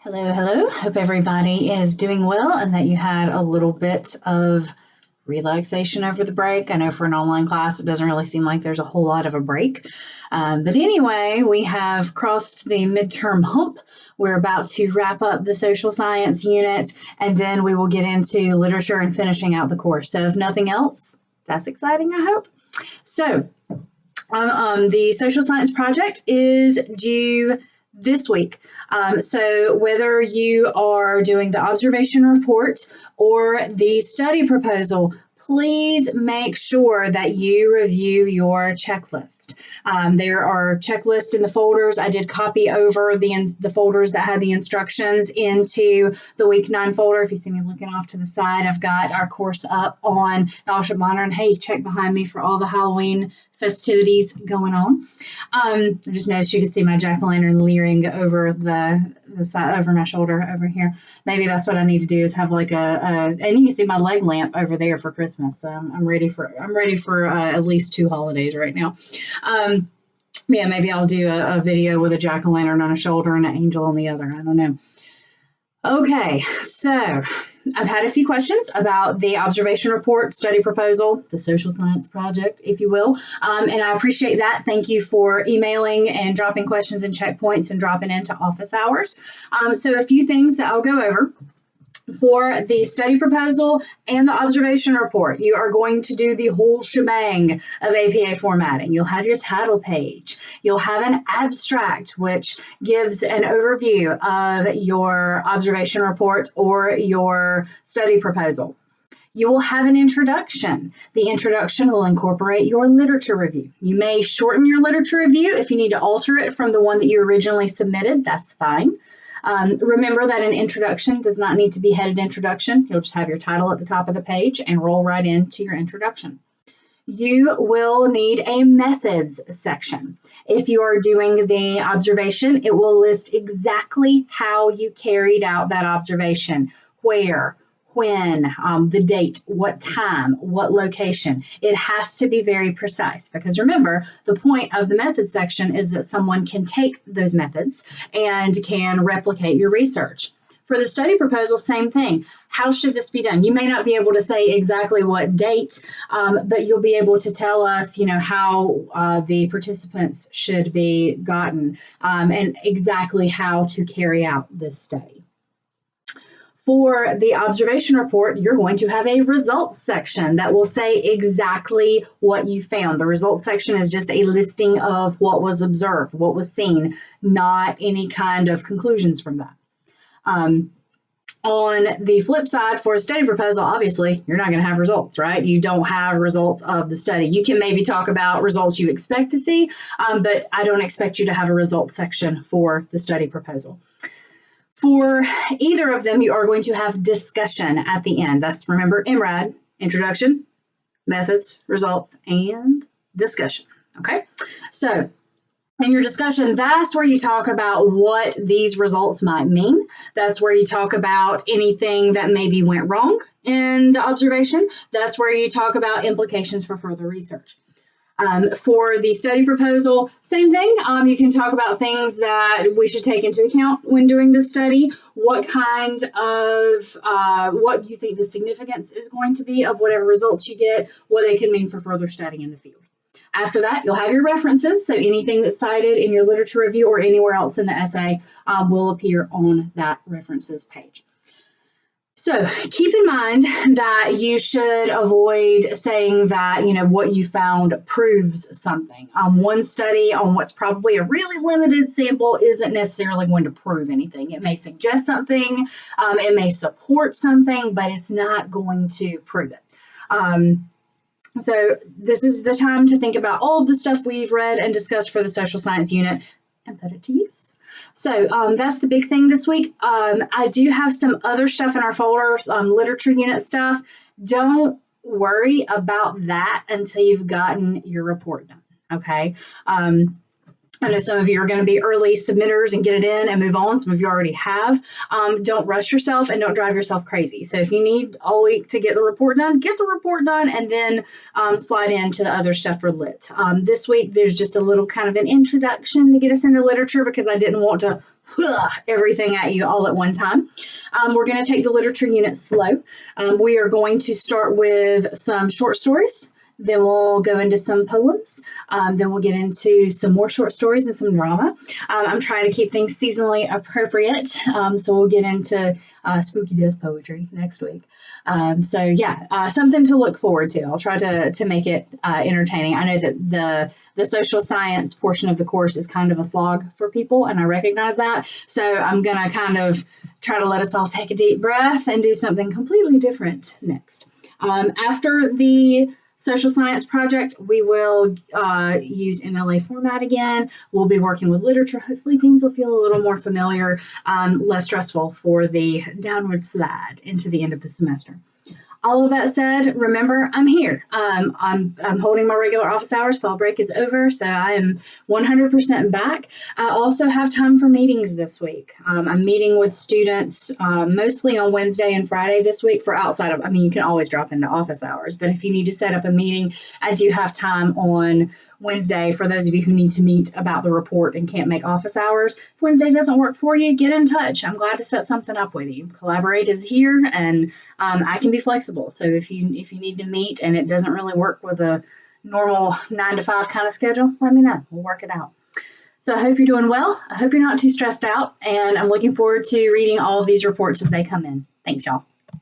Hello, hello. Hope everybody is doing well and that you had a little bit of relaxation over the break. I know for an online class, it doesn't really seem like there's a whole lot of a break. But anyway, we have crossed the midterm hump. We're about to wrap up the social science unit, and then we will get into literature and finishing out the course. So if nothing else, that's exciting, I hope. So the social science project is due this week. So whether you are doing the observation report or the study proposal, please make sure that you review your checklist. There are checklists in the folders. I did copy over the folders that had the instructions into the week 9 folder. If you see me looking off to the side, I've got our course up on Fellowship Monitor. And hey, check behind me for all the Halloween festivities going on. I just noticed you can see my jack-o'-lantern leering over the side, over my shoulder over here. Maybe that's what I need to do, is have like and you can see my leg lamp over there for Christmas. I'm ready for at least 2 holidays right now. Yeah, maybe I'll do a video with a jack-o'-lantern on a shoulder and an angel on the other. I don't know. Okay, so I've had a few questions about the observation report, study proposal, the social science project, if you will, and I appreciate that. Thank you for emailing and dropping questions and checkpoints and dropping into office hours. So a few things that I'll go over. For the study proposal and the observation report, you are going to do the whole shebang of APA formatting. You'll have your title page. You'll have an abstract, which gives an overview of your observation report or your study proposal. You will have an introduction. The introduction will incorporate your literature review. You may shorten your literature review if you need to alter it from the one that you originally submitted. That's fine. Remember that an introduction does not need to be headed introduction. You'll just have your title at the top of the page and roll right into your introduction. You will need a methods section. If you are doing the observation, it will list exactly how you carried out that observation, where, when, the date, what time, what location. It has to be very precise, because remember, the point of the methods section is that someone can take those methods and can replicate your research. For the study proposal, same thing. How should this be done? You may not be able to say exactly what date, but you'll be able to tell us, how the participants should be gotten and exactly how to carry out this study. For the observation report, you're going to have a results section that will say exactly what you found. The results section is just a listing of what was observed, what was seen, not any kind of conclusions from that. On the flip side, for a study proposal, obviously, you're not going to have results, right? You don't have results of the study. You can maybe talk about results you expect to see, but I don't expect you to have a results section for the study proposal. For either of them, you are going to have discussion at the end. That's, remember, MRAD, introduction, methods, results, and discussion. Okay, so in your discussion, that's where you talk about what these results might mean. That's where you talk about anything that maybe went wrong in the observation. That's where you talk about implications for further research. For the study proposal, same thing. You can talk about things that we should take into account when doing this study. What kind of, what you think the significance is going to be of whatever results you get, what they can mean for further study in the field. After that, you'll have your references. So anything that's cited in your literature review or anywhere else in the essay will appear on that references page. So keep in mind that you should avoid saying that, what you found proves something. One study on what's probably a really limited sample isn't necessarily going to prove anything. It may suggest something, it may support something, but it's not going to prove it. So this is the time to think about all of the stuff we've read and discussed for the social science unit and put it to use. So that's the big thing this week. I do have some other stuff in our folders, literature unit stuff. Don't worry about that until you've gotten your report done, okay? I know some of you are going to be early submitters and get it in and move on. Some of you already have. Don't rush yourself and don't drive yourself crazy. So if you need all week to get the report done, get the report done and then slide into the other stuff for lit. This week, there's just a little kind of an introduction to get us into literature because I didn't want to everything at you all at one time. We're going to take the literature unit slow. We are going to start with some short stories. Then we'll go into some poems. Then we'll get into some more short stories and some drama. I'm trying to keep things seasonally appropriate. So we'll get into spooky death poetry next week. Something to look forward to. I'll try to make it entertaining. I know that the social science portion of the course is kind of a slog for people, and I recognize that. So I'm going to kind of try to let us all take a deep breath and do something completely different next. After the social science project, we will use MLA format again. We'll be working with literature. Hopefully things will feel a little more familiar, less stressful for the downward slide into the end of the semester. All of that said, remember, I'm here. I'm holding my regular office hours. Fall break is over, so I am 100% back. I also have time for meetings this week. I'm meeting with students mostly on Wednesday and Friday this week for outside of, you can always drop into office hours, but if you need to set up a meeting, I do have time on Wednesday for those of you who need to meet about the report and can't make office hours. If Wednesday doesn't work for you, get in touch. I'm glad to set something up with you. Collaborate is here, and I can be flexible. So if you need to meet and it doesn't really work with a normal 9 to 5 kind of schedule, let me know. We'll work it out. So I hope you're doing well. I hope you're not too stressed out, and I'm looking forward to reading all of these reports as they come in. Thanks, y'all.